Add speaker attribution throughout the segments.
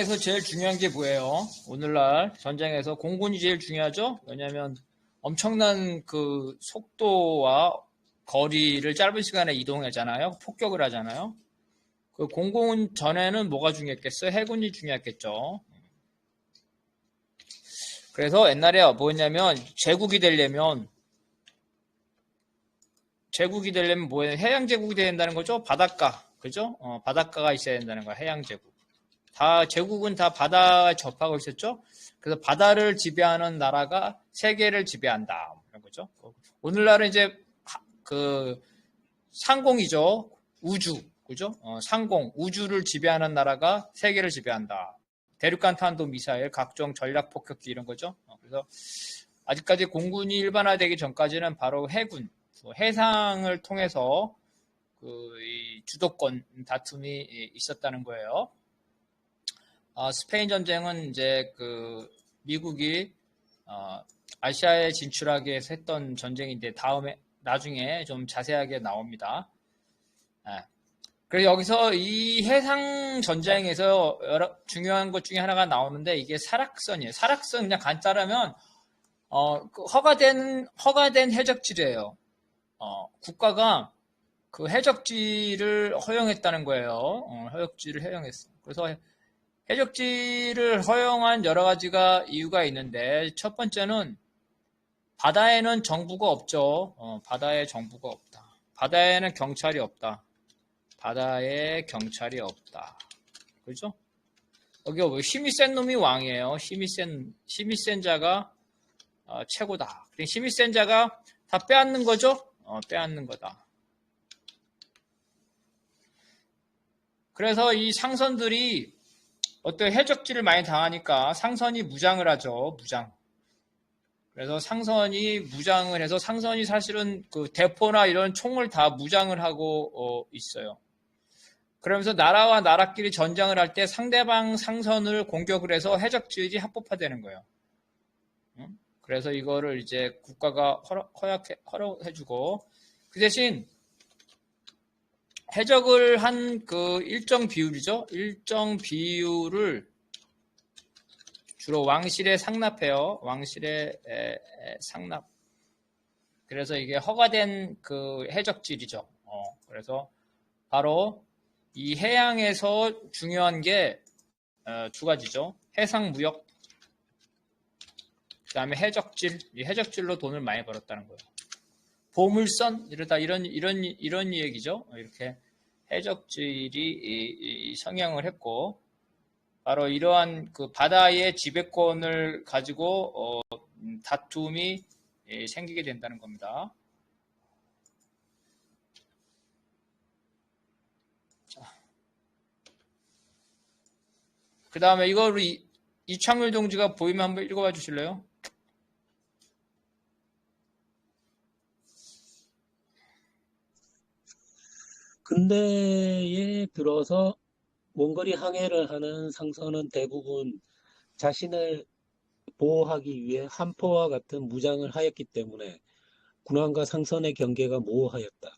Speaker 1: 전쟁에서 제일 중요한 게 뭐예요? 오늘날 전쟁에서 공군이 제일 중요하죠? 왜냐하면 엄청난 그 속도와 거리를 짧은 시간에 이동하잖아요. 폭격을 하잖아요. 그 공군 전에는 뭐가 중요했겠어요? 해군이 중요했겠죠. 그래서 옛날에 뭐였냐면 제국이 되려면 뭐예요? 해양 제국이 돼야 된다는 거죠? 바닷가. 그죠? 바닷가가 있어야 된다는 거야. 해양 제국. 제국은 다 바다에 접하고 있었죠? 그래서 바다를 지배하는 나라가 세계를 지배한다. 이런 거죠. 오늘날은 이제 그 상공이죠. 우주. 그죠? 상공, 우주를 지배하는 나라가 세계를 지배한다. 대륙간 탄도 미사일, 각종 전략 폭격기 이런 거죠. 그래서 아직까지 공군이 일반화되기 전까지는 바로 해군, 해상을 통해서 이 주도권 다툼이 있었다는 거예요. 스페인 전쟁은 이제 그 미국이 아시아에 진출하기 위해서 했던 전쟁인데 나중에 좀 자세하게 나옵니다. 그래서 여기서 이 해상 전쟁에서 중요한 것 중에 하나가 나오는데 이게 사락선이에요. 사락선 그냥 간단하면 그 허가된 해적지래요. 국가가 그 해적지를 허용했다는 거예요. 해적지를 허용했어. 그래서 해적지를 허용한 여러 가지가 이유가 있는데 첫 번째는 바다에는 정부가 없죠. 바다에 정부가 없다. 바다에는 경찰이 없다. 바다에 경찰이 없다. 그렇죠? 여기 힘이 센 놈이 왕이에요. 힘이 센 자가 최고다. 힘이 센 자가 다 빼앗는 거죠? 빼앗는 거다. 그래서 이 상선들이 어떤 해적지를 많이 당하니까 상선이 무장을 하죠. 무장. 그래서 상선이 무장을 해서 상선이 사실은 그 대포나 이런 총을 다 무장을 하고 있어요. 그러면서 나라와 나라끼리 전쟁을 할 때 상대방 상선을 공격을 해서 해적지들이 합법화되는 거예요. 그래서 이거를 이제 국가가 허락해주고 그 대신 해적을 한 그 일정 비율이죠. 일정 비율을 주로 왕실에 상납해요. 왕실에 상납. 그래서 이게 허가된 그 해적질이죠. 그래서 바로 이 해양에서 중요한 게 두 가지죠. 해상무역, 그 다음에 해적질. 이 해적질로 돈을 많이 벌었다는 거예요. 보물선 이런 얘기죠. 이렇게 해적질이 성행을 했고 바로 이러한 그 바다의 지배권을 가지고 다툼이 생기게 된다는 겁니다. 그 다음에 이거를 이창률 동지가 보이면 한번 읽어봐 주실래요?
Speaker 2: 근대에 들어서 원거리 항해를 하는 상선은 대부분 자신을 보호하기 위해 함포와 같은 무장을 하였기 때문에 군함과 상선의 경계가 모호하였다.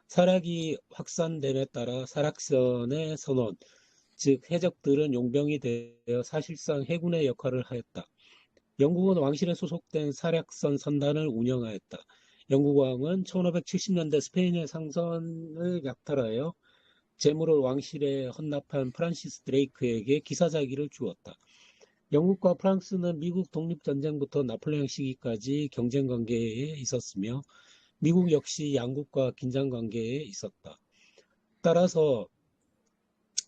Speaker 2: 사락이 확산됨에 따라 사락선의 선원, 즉 해적들은 용병이 되어 사실상 해군의 역할을 하였다. 영국은 왕실에 소속된 사락선 선단을 운영하였다. 영국 왕은 1570년대 스페인의 상선을 약탈하여 재물을 왕실에 헌납한 프란시스 드레이크에게 기사자기를 주었다. 영국과 프랑스는 미국 독립전쟁부터 나폴레옹 시기까지 경쟁관계에 있었으며 미국 역시 양국과 긴장관계에 있었다. 따라서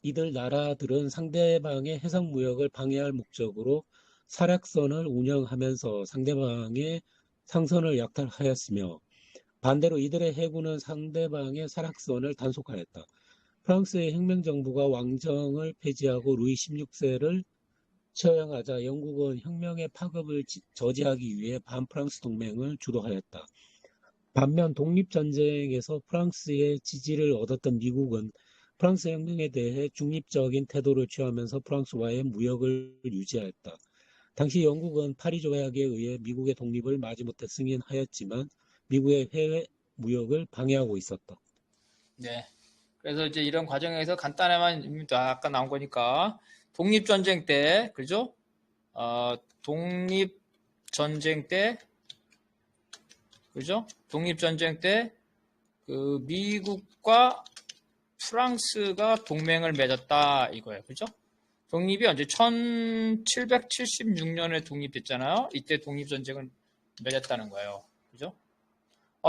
Speaker 2: 이들 나라들은 상대방의 해상무역을 방해할 목적으로 사락선을 운영하면서 상대방의 상선을 약탈하였으며 반대로 이들의 해군은 상대방의 사락선을 단속하였다. 프랑스의 혁명정부가 왕정을 폐지하고 루이 16세를 처형하자 영국은 혁명의 파급을 저지하기 위해 반프랑스 동맹을 주도하였다. 반면 독립전쟁에서 프랑스의 지지를 얻었던 미국은 프랑스 혁명에 대해 중립적인 태도를 취하면서 프랑스와의 무역을 유지하였다. 당시 영국은 파리 조약에 의해 미국의 독립을 마지못해 승인하였지만 미국의 해외 무역을 방해하고 있었다.
Speaker 1: 네. 그래서 이제 이런 과정에서 간단하만 아까 나온 거니까 독립전쟁 때, 그죠? 독립전쟁 때, 그죠? 독립전쟁 때, 그 미국과 프랑스가 동맹을 맺었다 이거예요. 그죠? 독립이 언제 1776년에 독립됐잖아요. 이때 독립전쟁을 맺었다는 거예요. 그죠?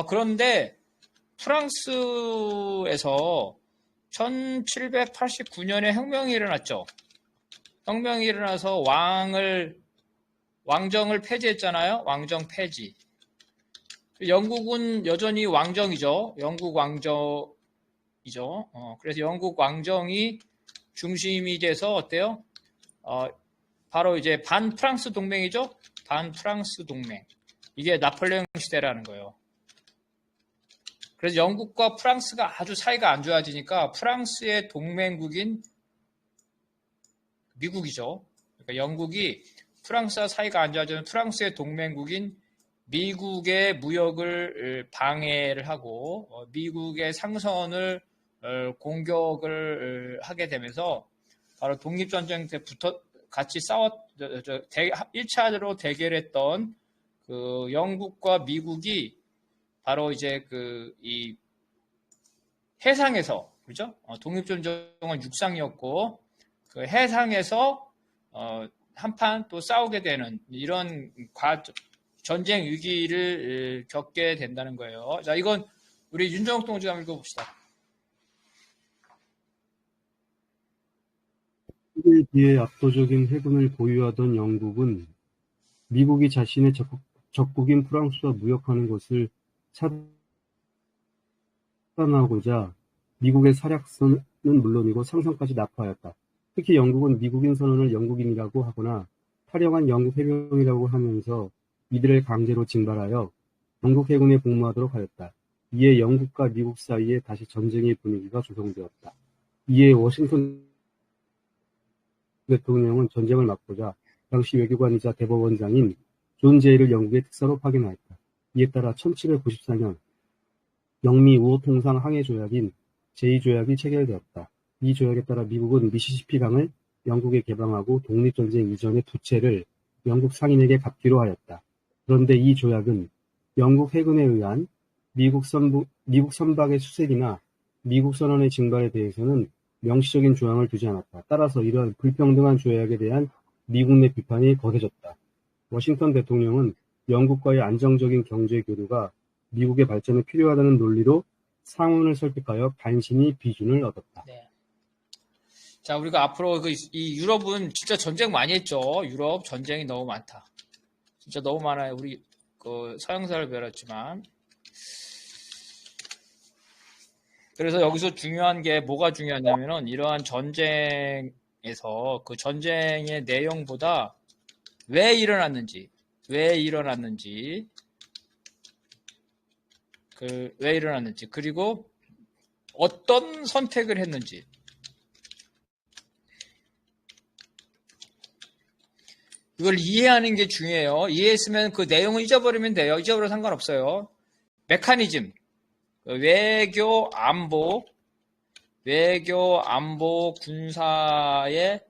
Speaker 1: 그런데 프랑스에서 1789년에 혁명이 일어났죠. 혁명이 일어나서 왕정을 폐지했잖아요. 왕정 폐지. 영국은 여전히 왕정이죠. 영국 왕정이죠. 그래서 영국 왕정이 중심이 돼서 어때요? 바로 이제 반프랑스 동맹이죠. 반프랑스 동맹. 이게 나폴레옹 시대라는 거예요. 그래서 영국과 프랑스가 아주 사이가 안 좋아지니까 프랑스의 동맹국인 미국이죠. 그러니까 영국이 프랑스와 사이가 안 좋아지는 프랑스의 동맹국인 미국의 무역을 방해를 하고 미국의 상선을 공격을 하게 되면서 바로 독립전쟁 때부터 같이 1차로 대결했던 그 영국과 미국이 바로 이제 이 해상에서, 그죠? 독립전쟁은 육상이었고 그 해상에서 한판 또 싸우게 되는 이런 전쟁 위기를 겪게 된다는 거예요. 자, 이건 우리 윤정욱 동지가 한번 읽어봅시다.
Speaker 3: 미국에 비해 압도적인 해군을 보유하던 영국은 미국이 자신의 적국인 프랑스와 무역하는 것을 차단하고자 미국의 사략선은 물론이고 상선까지 납부하였다. 특히 영국은 미국인 선원을 영국인이라고 하거나 탈영한 영국 해병이라고 하면서 이들을 강제로 징발하여 영국 해군에 복무하도록 하였다. 이에 영국과 미국 사이에 다시 전쟁의 분위기가 조성되었다. 이에 워싱턴 대통령은 전쟁을 막고자 당시 외교관이자 대법원장인 존 제이를 영국의 특사로 파견하였다. 이에 따라 1794년 영미 우호 통상 항해 조약인 제2조약이 체결되었다. 이 조약에 따라 미국은 미시시피 강을 영국에 개방하고 독립전쟁 이전의 두 채를 영국 상인에게 갚기로 하였다. 그런데 이 조약은 영국 해군에 의한 미국 선박의 수색이나 미국 선원의 징발에 대해서는 명시적인 조항을 두지 않았다. 따라서 이러한 불평등한 조약에 대한 미국 내 비판이 거세졌다. 워싱턴 대통령은 영국과의 안정적인 경제 교류가 미국의 발전에 필요하다는 논리로 상원을 설득하여 간신히 비준을 얻었다.
Speaker 1: 네. 자, 우리가 앞으로 이 유럽은 진짜 전쟁 많이 했죠. 유럽 전쟁이 너무 많다. 진짜 너무 많아요. 우리 서양사를 배웠지만. 그래서 여기서 중요한 게 뭐가 중요하냐면은 이러한 전쟁에서 그 전쟁의 내용보다 왜 일어났는지 그리고 어떤 선택을 했는지 이걸 이해하는 게 중요해요. 이해했으면 그 내용을 잊어버리면 돼요. 잊어버려도 상관없어요. 메커니즘, 외교, 안보, 군사의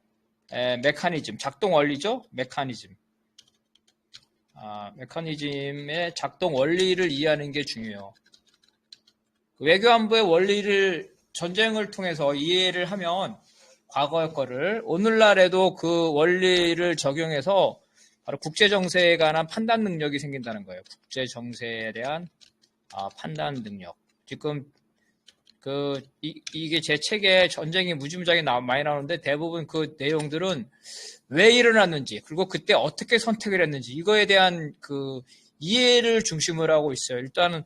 Speaker 1: 메커니즘, 작동 원리죠? 메커니즘의 작동 원리를 이해하는 게 중요해요. 외교 안보의 원리를 전쟁을 통해서 이해를 하면 과거의 거를 오늘날에도 그 원리를 적용해서 바로 국제정세에 관한 판단 능력이 생긴다는 거예요. 국제정세에 대한 판단 능력. 지금 이게 제 책에 전쟁이 무지무지하게 많이 나오는데 대부분 그 내용들은 왜 일어났는지 그리고 그때 어떻게 선택을 했는지 이거에 대한 그 이해를 중심으로 하고 있어요. 일단은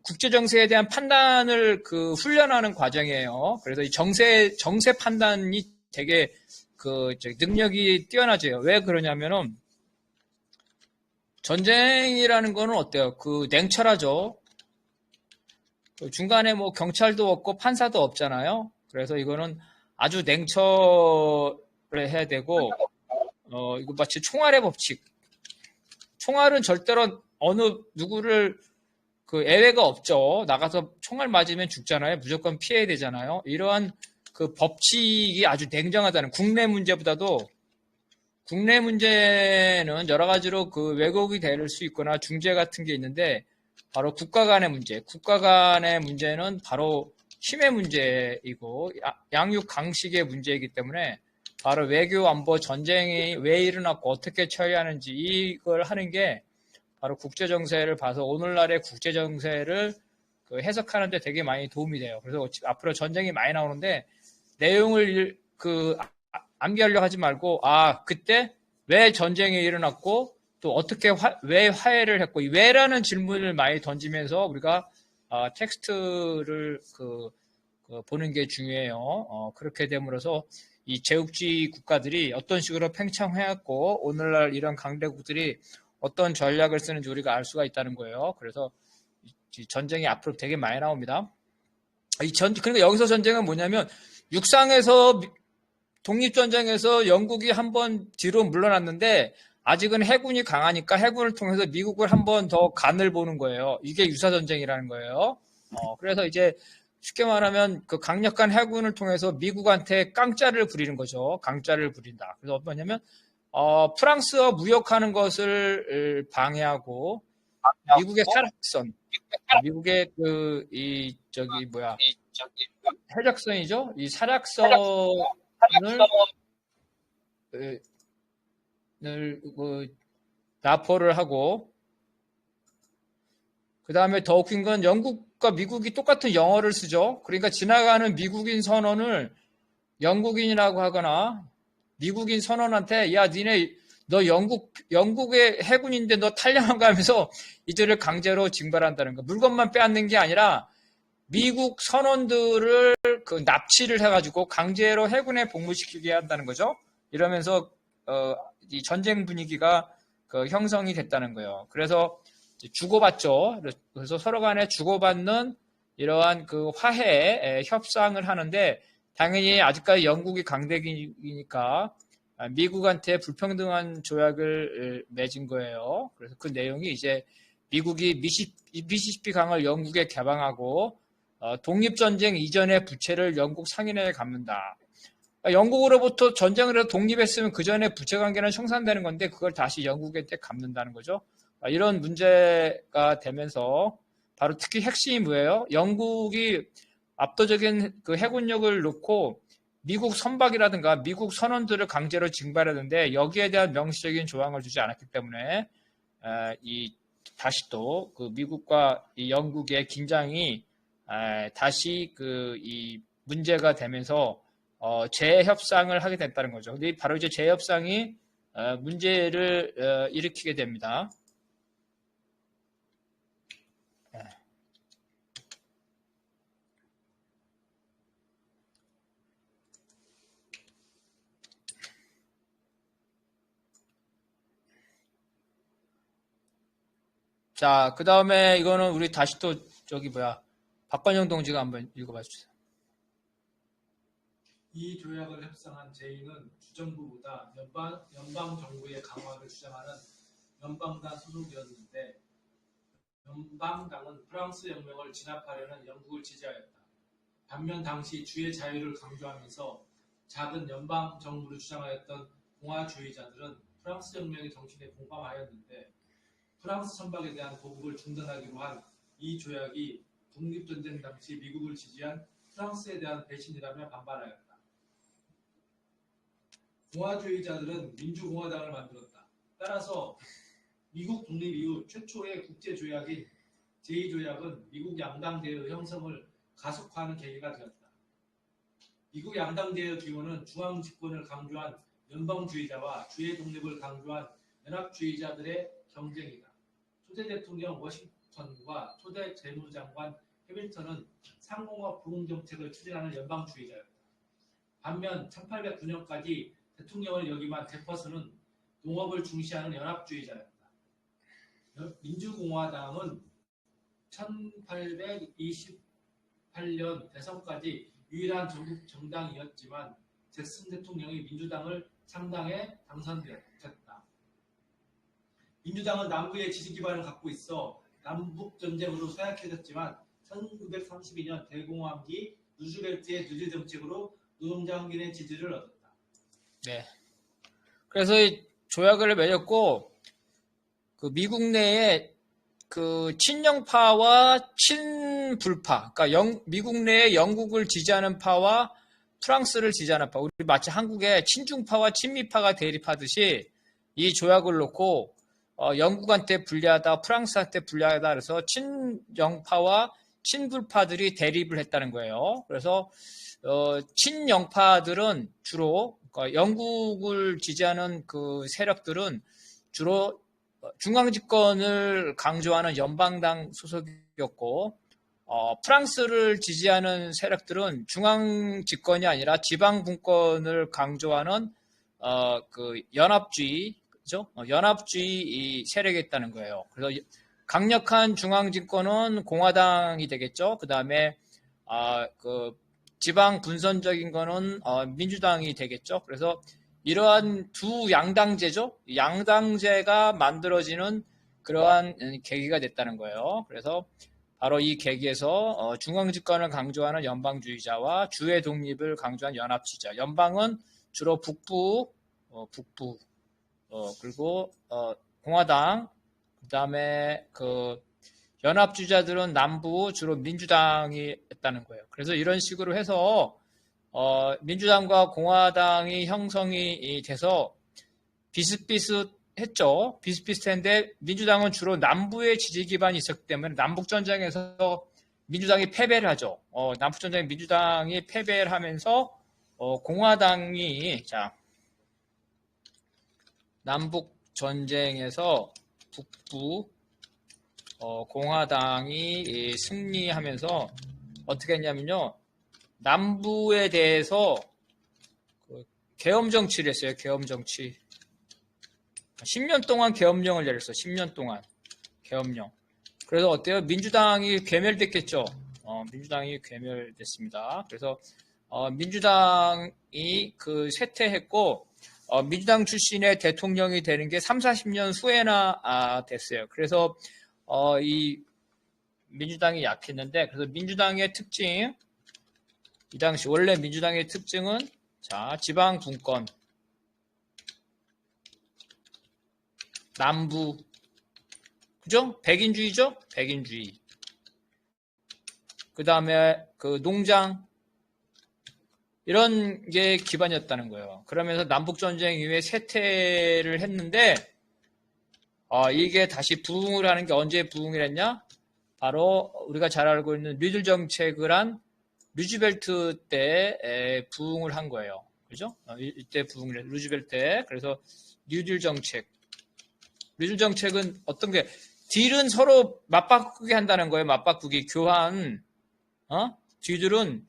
Speaker 1: 국제정세에 대한 판단을 훈련하는 과정이에요. 그래서 이 정세 판단이 되게 능력이 뛰어나져요. 왜 그러냐면은 전쟁이라는 거는 어때요? 냉철하죠. 중간에 뭐 경찰도 없고 판사도 없잖아요. 그래서 이거는 아주 냉철을 해야 되고, 이거 마치 총알의 법칙. 총알은 절대로 누구를 예외가 없죠. 나가서 총알 맞으면 죽잖아요. 무조건 피해야 되잖아요. 이러한 그 법칙이 아주 냉정하다는, 국내 문제보다도 국내 문제는 여러 가지로 그 왜곡이 될 수 있거나 중재 같은 게 있는데, 바로 국가 간의 문제, 국가 간의 문제는 바로 힘의 문제이고 양육 강식의 문제이기 때문에 바로 외교 안보 전쟁이 왜 일어났고 어떻게 처리하는지 이걸 하는 게 바로 국제 정세를 봐서 오늘날의 국제 정세를 그 해석하는 데 되게 많이 도움이 돼요. 그래서 앞으로 전쟁이 많이 나오는데 내용을 그 암기하려고 하지 말고, 그때 왜 전쟁이 일어났고 또 어떻게 왜 화해를 했고, 이 왜라는 질문을 많이 던지면서 우리가 텍스트를 보는 게 중요해요. 그렇게 됨으로써 이 제국주의 국가들이 어떤 식으로 팽창해왔고 오늘날 이런 강대국들이 어떤 전략을 쓰는지 우리가 알 수가 있다는 거예요. 그래서 이 전쟁이 앞으로 되게 많이 나옵니다. 그러니까 여기서 전쟁은 뭐냐면, 육상에서 독립전쟁에서 영국이 한번 뒤로 물러났는데 아직은 해군이 강하니까 해군을 통해서 미국을 한 번 더 간을 보는 거예요. 이게 유사전쟁이라는 거예요. 그래서 이제 쉽게 말하면 그 강력한 해군을 통해서 미국한테 깡짜를 부리는 거죠. 강짜를 부린다. 그래서 뭐냐면 프랑스와 무역하는 것을 방해하고 미국의 타락선, 미국의 해적선이죠. 이 사락선을 납포를 하고, 그 다음에 더 웃긴 건 영국과 미국이 똑같은 영어를 쓰죠. 그러니까 지나가는 미국인 선원을 영국인이라고 하거나 미국인 선원한테 야 니네 너 영국의 해군인데 너 탈영한가 하면서 이들을 강제로 징발한다는 거. 물건만 빼앗는 게 아니라 미국 선원들을 그 납치를 해가지고 강제로 해군에 복무시키게 한다는 거죠. 이러면서 이 전쟁 분위기가 형성이 됐다는 거예요. 그래서 주고받죠. 그래서 서로 간에 주고받는 이러한 그 화해 협상을 하는데, 당연히 아직까지 영국이 강대국이니까 미국한테 불평등한 조약을 맺은 거예요. 그래서 그 내용이 이제 미국이 미시시피 강을 영국에 개방하고 독립전쟁 이전의 부채를 영국 상인에게 갚는다. 그러니까 영국으로부터 전쟁을 해서 독립했으면 그 전에 부채 관계는 청산되는 건데 그걸 다시 영국한테 갚는다는 거죠. 이런 문제가 되면서 바로 특히 핵심이 뭐예요? 영국이 압도적인 그 해군력을 놓고 미국 선박이라든가 미국 선원들을 강제로 징발했는데 여기에 대한 명시적인 조항을 주지 않았기 때문에 다시 또 그 미국과 이 영국의 긴장이 다시 이 문제가 되면서 재협상을 하게 됐다는 거죠. 근데 바로 이제 재협상이 문제를 일으키게 됩니다. 자, 그 다음에 이거는 우리 다시 또 박관영 동지가 한번 읽어봐 주세요.
Speaker 4: 이 조약을 협상한 제2는 주정부보다 연방 정부의 강화를 주장하는 연방당 소속이었는데, 연방당은 프랑스 혁명을 진압하려는 영국을 지지하였다. 반면 당시 주의 자유를 강조하면서 작은 연방 정부를 주장하였던 공화주의자들은 프랑스 혁명의 정신에 공감하였는데, 프랑스 선박에 대한 보급을 중단하기로 한 이 조약이 독립전쟁 당시 미국을 지지한 프랑스에 대한 배신이라며 반발하였다. 공화주의자들은 민주공화당을 만들었다. 따라서 미국 독립 이후 최초의 국제조약인 제2조약은 미국 양당제의 형성을 가속화하는 계기가 되었다. 미국 양당제의 기원은 중앙집권을 강조한 연방주의자와 주의 독립을 강조한 연합주의자들의 경쟁이다. 초대 대통령 워싱턴과 초대 재무장관 해밀턴은 상공업 부흥정책을 추진하는 연방주의자였다. 반면 1809년까지 대통령을 역임한 제퍼슨은 농업을 중시하는 연합주의자였다. 민주공화당은 1828년 대선까지 유일한 전국 정당이었지만 잭슨 대통령이 민주당을 창당해 당선됐다. 민주당은 남부의 지지 기반을 갖고 있어 남북전쟁으로 쇠약해졌지만 1932년 대공황기 루즈벨트의 뉴딜 정책으로 노동자항진의 지지를 얻었다.
Speaker 1: 네. 그래서 이 조약을 맺었고 그 미국 내에 그 친영파와 친불파, 그러니까 미국 내에 영국을 지지하는 파와 프랑스를 지지하는 파, 우리 마치 한국의 친중파와 친미파가 대립하듯이 이 조약을 놓고 영국한테 불리하다, 프랑스한테 불리하다 그래서 친영파와 친불파들이 대립을 했다는 거예요. 그래서 친영파들은 주로 그러니까 영국을 지지하는 그 세력들은 주로 중앙집권을 강조하는 연방당 소속이었고 프랑스를 지지하는 세력들은 중앙집권이 아니라 지방분권을 강조하는 그 연합주의, 그죠? 연합주의 이 세력이 있다는 거예요. 그래서 강력한 중앙집권은 공화당이 되겠죠. 그 다음에 그 지방 분선적인 거는 민주당이 되겠죠. 그래서 이러한 두 양당제죠. 양당제가 만들어지는 그러한 계기가 됐다는 거예요. 그래서 바로 이 계기에서 중앙집권을 강조하는 연방주의자와 주의 독립을 강조한 연합주의자. 연방은 주로 북부 그리고 공화당, 그 다음에 그 연합주의자들은 남부 주로 민주당이 했다는 거예요. 그래서 이런 식으로 해서 민주당과 공화당이 형성이 돼서 비슷비슷했죠. 비슷비슷했는데 민주당은 주로 남부의 지지 기반이 있었기 때문에 남북전쟁에서 민주당이 패배를 하죠. 남북전쟁에 민주당이 패배를 하면서 공화당이 남북전쟁에서 북부 공화당이 승리하면서 어떻게 했냐면요. 남부에 대해서 계엄 정치를 했어요. 계엄 정치. 10년 동안 계엄령을 내렸어. 10년 동안 계엄령. 그래서 어때요? 민주당이 괴멸됐겠죠. 민주당이 괴멸됐습니다. 그래서 민주당이 그 쇠퇴했고 민주당 출신의 대통령이 되는 게 3, 40년 후에나 됐어요. 그래서 이 민주당이 약했는데 그래서 민주당의 특징 이 당시 원래 민주당의 특징은 지방 분권 남부 그죠? 백인주의죠? 백인주의. 그 다음에 그 농장 이런 게 기반이었다는 거예요. 그러면서 남북전쟁 이후에 쇠퇴를 했는데 이게 다시 부흥을 하는 게 언제 부흥을 했냐? 바로 우리가 잘 알고 있는 뉴딜 정책을 한 루즈벨트 때 부흥을 한 거예요. 그죠? 이때 부흥을 했 루즈벨트 때. 그래서 뉴딜 정책. 뉴딜 정책은 어떤 게 딜은 서로 맞바꾸기 한다는 거예요. 맞바꾸기. 교환. 뒤들은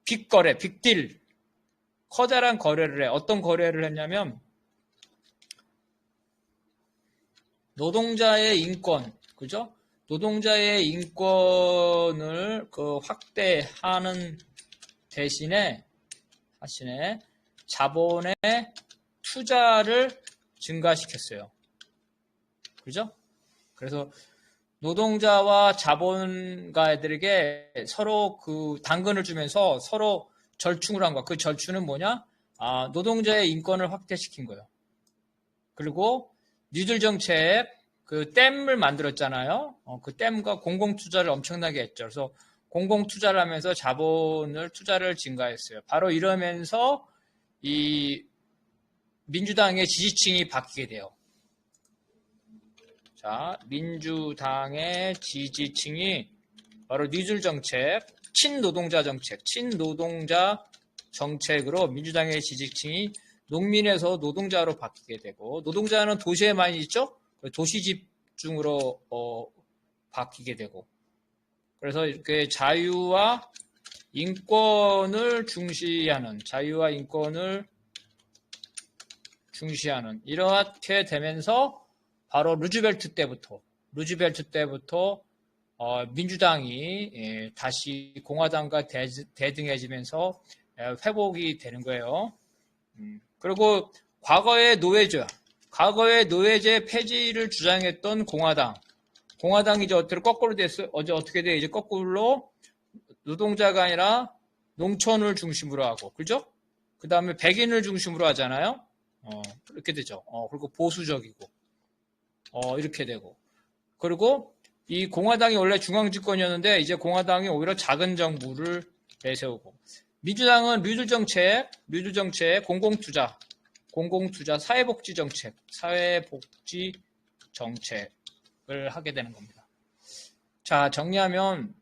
Speaker 1: 빅거래, 빅딜. 커다란 거래를 해. 어떤 거래를 했냐면 노동자의 인권, 그죠? 노동자의 인권을 확대하는 대신에 자본의 투자를 증가시켰어요. 그죠? 그래서 노동자와 자본가들에게 서로 그 당근을 주면서 서로 절충을 한 거야. 그 절충은 뭐냐? 노동자의 인권을 확대시킨 거예요. 그리고 뉴딜 정책, 그 댐을 만들었잖아요. 그 댐과 공공투자를 엄청나게 했죠. 그래서 공공투자를 하면서 투자를 증가했어요. 바로 이러면서 이 민주당의 지지층이 바뀌게 돼요. 민주당의 지지층이 바로 뉴딜 정책, 친노동자 정책으로 민주당의 지지층이 농민에서 노동자로 바뀌게 되고 노동자는 도시에 많이 있죠? 도시 집중으로 바뀌게 되고 그래서 이렇게 자유와 인권을 중시하는 이렇게 되면서 바로 루즈벨트 때부터 민주당이 다시 공화당과 대등해지면서 회복이 되는 거예요. 그리고 과거의 노예제 폐지를 주장했던 공화당이 이제 거꾸로 됐어요. 어떻게 돼? 이제 거꾸로 노동자가 아니라 농촌을 중심으로 하고, 그죠? 그 다음에 백인을 중심으로 하잖아요. 이렇게 되죠. 그리고 보수적이고, 이렇게 되고. 그리고 이 공화당이 원래 중앙집권이었는데 이제 공화당이 오히려 작은 정부를 내세우고, 민주당은 뉴딜 정책, 공공투자, 사회복지 정책을 하게 되는 겁니다. 자, 정리하면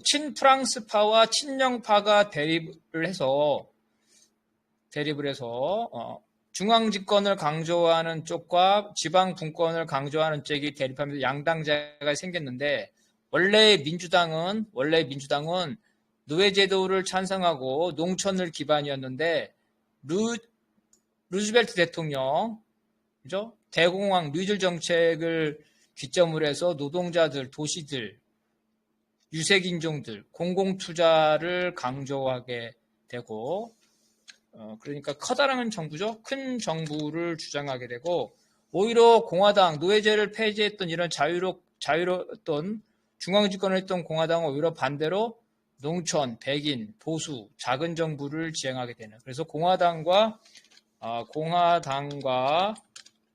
Speaker 1: 친프랑스파와 친영파가 대립을 해서 중앙집권을 강조하는 쪽과 지방 분권을 강조하는 쪽이 대립하면서 양당제가 생겼는데, 원래 민주당은 노예제도를 찬성하고 농촌을 기반이었는데, 루즈벨트 대통령, 그죠? 대공황 뉴딜 정책을 기점으로 해서 노동자들, 도시들, 유색인종들, 공공투자를 강조하게 되고, 그러니까 커다란 정부죠. 큰 정부를 주장하게 되고, 오히려 공화당, 노예제를 폐지했던 이런 자유로웠던 중앙집권을 했던 공화당은 오히려 반대로 농촌, 백인, 보수, 작은 정부를 지향하게 되는. 그래서 공화당과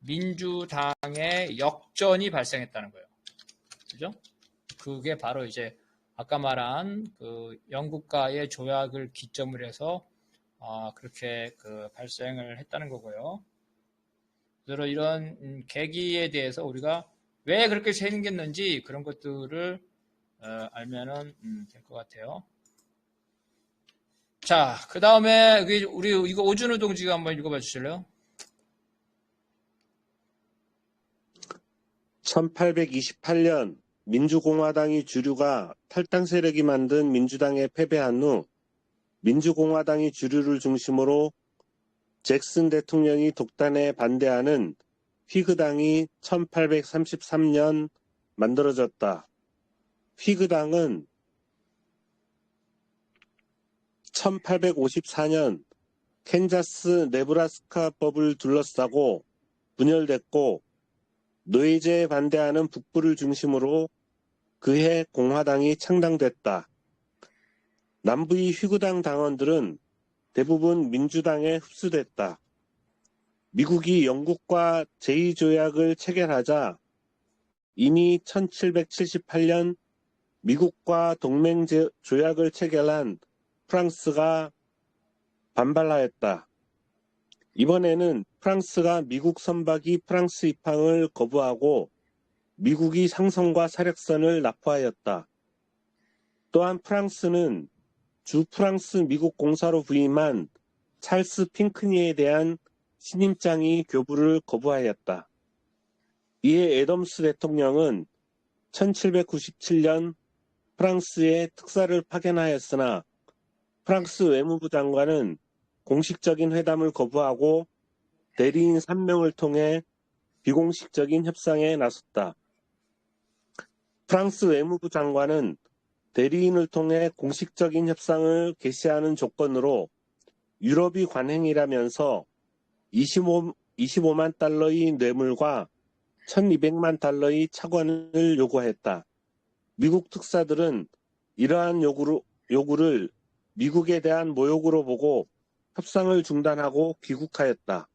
Speaker 1: 민주당의 역전이 발생했다는 거예요. 그죠? 그게 바로 이제 아까 말한 그 영국과의 조약을 기점으로 해서 그렇게 발생을 했다는 거고요. 그래서 이런 계기에 대해서 우리가 왜 그렇게 생겼는지 그런 것들을 알면은 될 것 같아요. 자, 그 다음에 우리 이거 오준호 동지가 한번 읽어봐 주실래요?
Speaker 5: 1828년 민주공화당이 주류가 탈당 세력이 만든 민주당에 패배한 후 민주공화당이 주류를 중심으로 잭슨 대통령이 독단에 반대하는 휘그당이 1833년 만들어졌다. 휘그당은 1854년 캔자스 네브라스카법을 둘러싸고 분열됐고, 노예제에 반대하는 북부를 중심으로 그해 공화당이 창당됐다. 남부의 휘그당 당원들은 대부분 민주당에 흡수됐다. 미국이 영국과 제2조약을 체결하자 이미 1778년 미국과 동맹 조약을 체결한 프랑스가 반발하였다. 이번에는 프랑스가 미국 선박이 프랑스 입항을 거부하고 미국이 상선과 사력선을 납포하였다. 또한 프랑스는 주 프랑스 미국 공사로 부임한 찰스 핑크니에 대한 신임장의 교부를 거부하였다. 이에 애덤스 대통령은 1797년 프랑스에 특사를 파견하였으나 프랑스 외무부 장관은 공식적인 회담을 거부하고 대리인 3명을 통해 비공식적인 협상에 나섰다. 프랑스 외무부 장관은 대리인을 통해 공식적인 협상을 개시하는 조건으로 유럽이 관행이라면서 25만 달러의 뇌물과 1200만 달러의 차관을 요구했다. 미국 특사들은 이러한 요구를 미국에 대한 모욕으로 보고 협상을 중단하고 귀국하였다.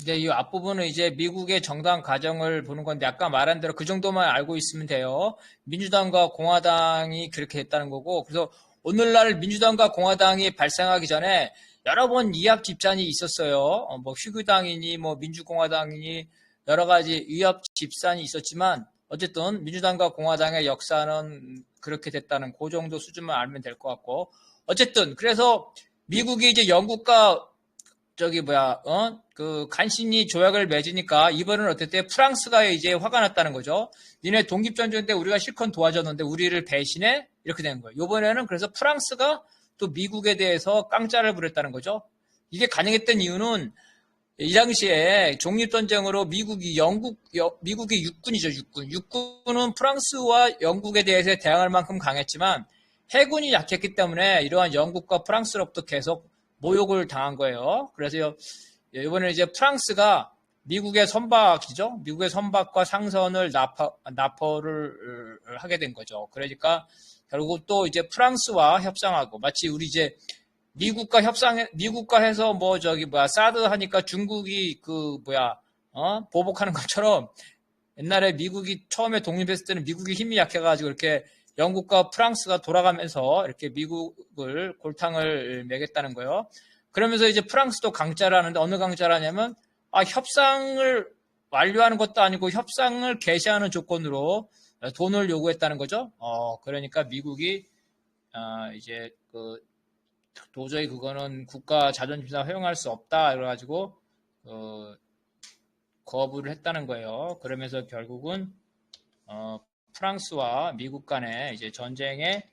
Speaker 1: 이제 이 앞부분은 이제 미국의 정당 과정을 보는 건데, 아까 말한 대로 그 정도만 알고 있으면 돼요. 민주당과 공화당이 그렇게 했다는 거고, 그래서 오늘날 민주당과 공화당이 발생하기 전에 여러 번 이합 집산이 있었어요. 뭐 휘그당이니 뭐 민주공화당이니 여러 가지 이합 집산이 있었지만, 어쨌든 민주당과 공화당의 역사는 그렇게 됐다는 그 정도 수준만 알면 될 것 같고, 어쨌든 그래서 미국이 이제 영국과 간신히 조약을 맺으니까 이번에는 어땠대? 프랑스가 이제 화가 났다는 거죠. 니네 독립전쟁 때 우리가 실컷 도와줬는데 우리를 배신해? 이렇게 된 거예요. 이번에는 그래서 프랑스가 또 미국에 대해서 깡짜를 부렸다는 거죠. 이게 가능했던 이유는 이 당시에 독립전쟁으로 미국이 육군이죠, 육군. 육군은 프랑스와 영국에 대해서 대항할 만큼 강했지만 해군이 약했기 때문에 이러한 영국과 프랑스로부터 계속 모욕을 당한 거예요. 그래서 이번에 이제 프랑스가 미국의 선박이죠. 미국의 선박과 상선을 납포를 하게 된 거죠. 그러니까 결국 또 이제 프랑스와 협상하고 마치 우리 이제 미국과 해서 뭐 사드 하니까 중국이 보복하는 것처럼 옛날에 미국이 처음에 독립했을 때는 미국이 힘이 약해가지고 이렇게 영국과 프랑스가 돌아가면서 이렇게 미국을 골탕을 매겠다는 거예요. 그러면서 이제 프랑스도 강짜를 하는데 어느 강짜를 하냐면 협상을 완료하는 것도 아니고 협상을 개시하는 조건으로 돈을 요구했다는 거죠. 그러니까 미국이 이제 도저히 그거는 국가 자존심상 허용할 수 없다 그래가지고 거부를 했다는 거예요. 그러면서 결국은 프랑스와 미국 간의 이제 전쟁의